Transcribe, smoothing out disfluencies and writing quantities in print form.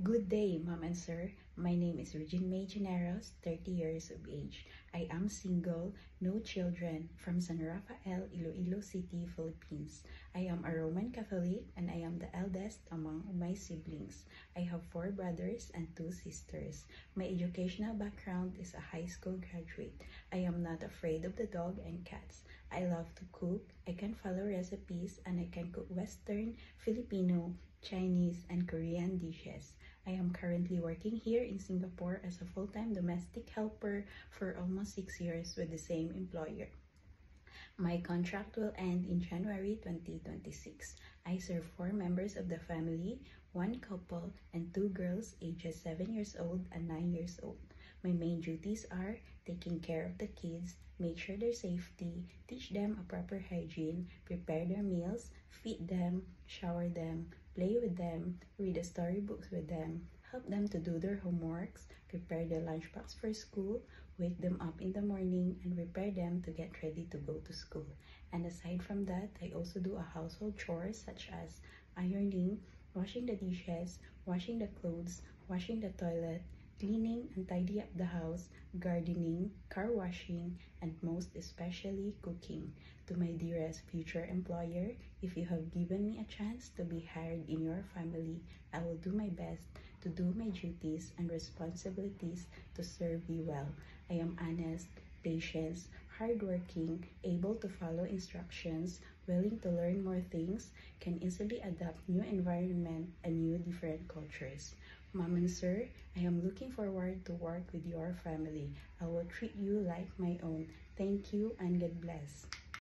Good day, Ma'am and Sir. My name is Regine May Gineros, 30 years of age. I am single, no children, from San Rafael, Iloilo City, Philippines. I am a Roman Catholic and I am the eldest among my siblings. I have 4 brothers and 2 sisters. My educational background is a high school graduate. I am not afraid of the dog and cats. I love to cook, I can follow recipes, and I can cook Western, Filipino, Chinese, and Korean dishes. I am currently working here in Singapore as a full-time domestic helper for almost 6 years with the same employer. My contract will end in January 2026. I serve 4 members of the family, 1 couple, and 2 girls ages 7 years old and 9 years old. My main duties are taking care of the kids, make sure their safety, teach them a proper hygiene, prepare their meals, feed them, shower them, play with them, read the storybooks with them, help them to do their homeworks, prepare their lunchbox for school, wake them up in the morning, and prepare them to get ready to go to school. And aside from that, I also do a household chores such as ironing, washing the dishes, washing the clothes, washing the toilet, cleaning and tidy up the house, gardening, car washing, and most especially cooking. To my dearest future employer, if you have given me a chance to be hired in your family, I will do my best to do my duties and responsibilities to serve you well. I am honest, patient, hardworking, able to follow instructions, willing to learn more things, can easily adapt new environment and new different cultures. Mom and Sir, I am looking forward to work with your family. I will treat you like my own. Thank you and God bless.